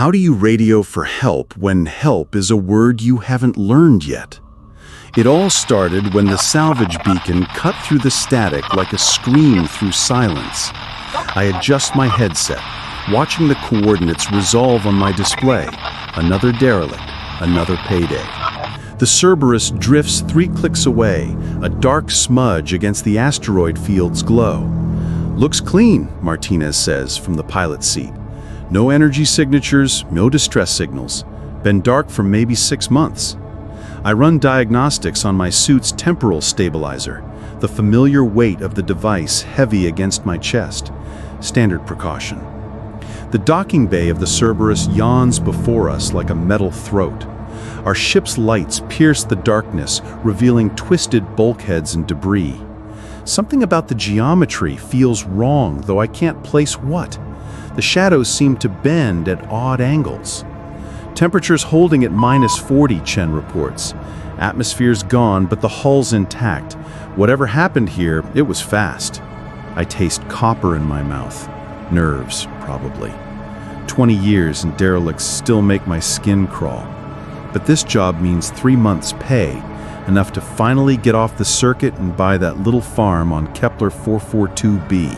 How do you radio for help when help is a word you haven't learned yet? It all started when the salvage beacon cut through the static like a scream through silence. I adjust my headset, watching the coordinates resolve on my display. Another derelict, another payday. The Cerberus drifts 3 clicks away, a dark smudge against the asteroid field's glow. "Looks clean," Martinez says from the pilot's seat. "No energy signatures, no distress signals. Been dark for maybe 6 months." I run diagnostics on my suit's temporal stabilizer, the familiar weight of the device heavy against my chest. Standard precaution. The docking bay of the Cerberus yawns before us like a metal throat. Our ship's lights pierce the darkness, revealing twisted bulkheads and debris. Something about the geometry feels wrong, though I can't place what. The shadows seem to bend at odd angles. Temperature's holding at -40, Chen reports. Atmosphere's gone, but the hull's intact. Whatever happened here, it was fast. I taste copper in my mouth. Nerves, probably. 20 years and derelicts still make my skin crawl. But this job means 3 months' pay, enough to finally get off the circuit and buy that little farm on Kepler 442b.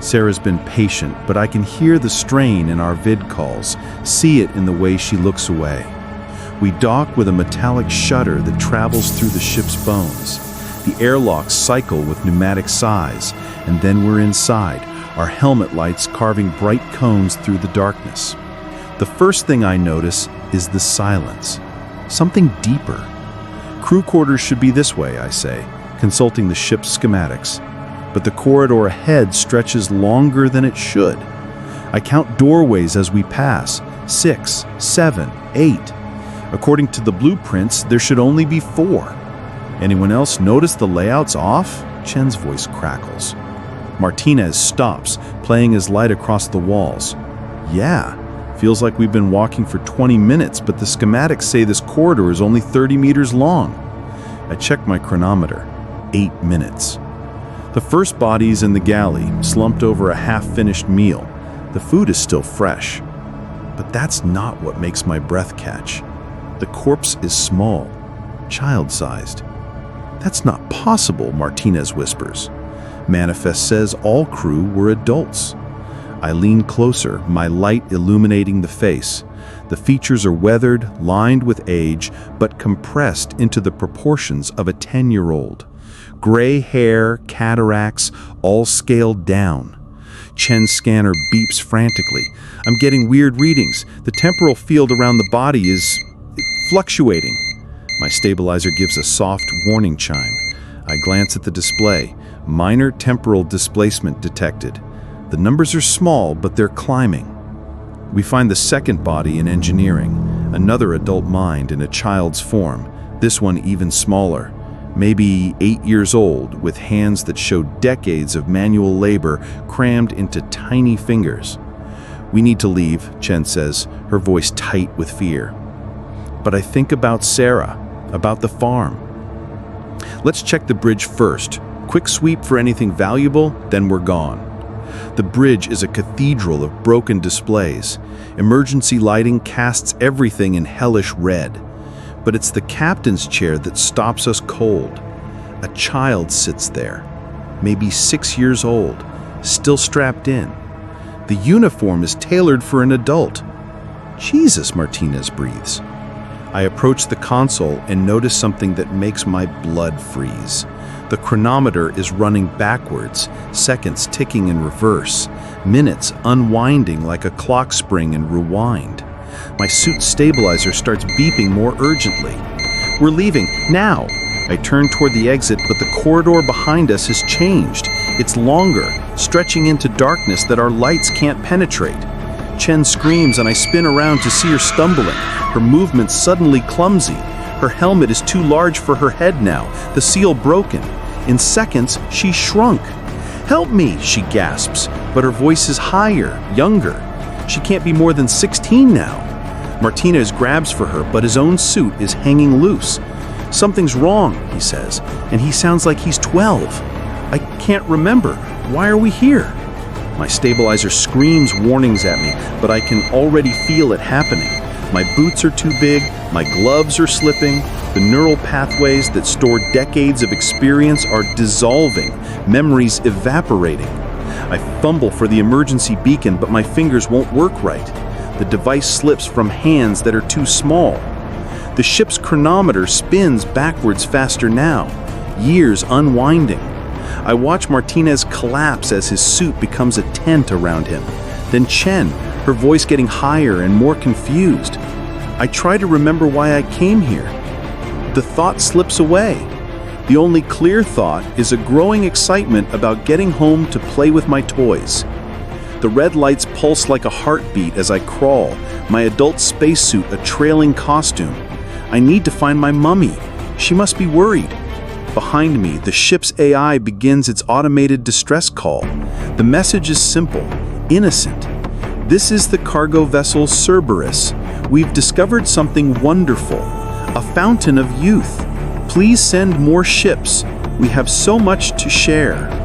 Sarah's been patient, but I can hear the strain in our vid calls, see it in the way she looks away. We dock with a metallic shudder that travels through the ship's bones. The airlocks cycle with pneumatic sighs, and then we're inside, our helmet lights carving bright cones through the darkness. The first thing I notice is the silence. Something deeper. Crew quarters should be this way, I say, consulting the ship's schematics. But the corridor ahead stretches longer than it should. I count doorways as we pass. 6, 7, 8. According to the blueprints, there should only be 4. Anyone else notice the layout's off? Chen's voice crackles. Martinez stops, playing his light across the walls. Yeah, feels like we've been walking for 20 minutes, but the schematics say this corridor is only 30 meters long. I check my chronometer. 8 minutes. The first body's in the galley, slumped over a half-finished meal. The food is still fresh. But that's not what makes my breath catch. The corpse is small, child-sized. That's not possible, Martinez whispers. Manifest says all crew were adults. I lean closer, my light illuminating the face. The features are weathered, lined with age, but compressed into the proportions of a 10-year-old. Gray hair, cataracts, all scaled down. Chen's scanner beeps frantically. I'm getting weird readings. The temporal field around the body is fluctuating. My stabilizer gives a soft warning chime. I glance at the display. Minor temporal displacement detected. The numbers are small, but they're climbing. We find the second body in engineering, another adult mind in a child's form, this one even smaller. Maybe 8 years old, with hands that show decades of manual labor crammed into tiny fingers. We need to leave, Chen says, her voice tight with fear. But I think about Sarah, about the farm. Let's check the bridge first. Quick sweep for anything valuable, then we're gone. The bridge is a cathedral of broken displays. Emergency lighting casts everything in hellish red. But it's the captain's chair that stops us cold. A child sits there, maybe 6 years old, still strapped in. The uniform is tailored for an adult. Jesus, Martinez breathes. I approach the console and notice something that makes my blood freeze. The chronometer is running backwards, seconds ticking in reverse, minutes unwinding like a clock spring in rewind. My suit's stabilizer starts beeping more urgently. We're leaving, now! I turn toward the exit, but the corridor behind us has changed. It's longer, stretching into darkness that our lights can't penetrate. Chen screams and I spin around to see her stumbling, her movements suddenly clumsy. Her helmet is too large for her head now, the seal broken. In seconds, she shrunk. "Help me," she gasps, but her voice is higher, younger. She can't be more than 16 now. Martinez grabs for her, but his own suit is hanging loose. "Something's wrong," he says, and he sounds like he's 12. "I can't remember. Why are we here?" My stabilizer screams warnings at me, but I can already feel it happening. My boots are too big, my gloves are slipping, the neural pathways that store decades of experience are dissolving, memories evaporating. I fumble for the emergency beacon, but my fingers won't work right. The device slips from hands that are too small. The ship's chronometer spins backwards faster now, years unwinding. I watch Martinez collapse as his suit becomes a tent around him. Then Chen, her voice getting higher and more confused. I try to remember why I came here. The thought slips away. The only clear thought is a growing excitement about getting home to play with my toys. The red lights pulse like a heartbeat as I crawl, my adult spacesuit a trailing costume. I need to find my mummy. She must be worried. Behind me, the ship's AI begins its automated distress call. The message is simple, innocent. This is the cargo vessel Cerberus. We've discovered something wonderful, a fountain of youth. Please send more ships. We have so much to share.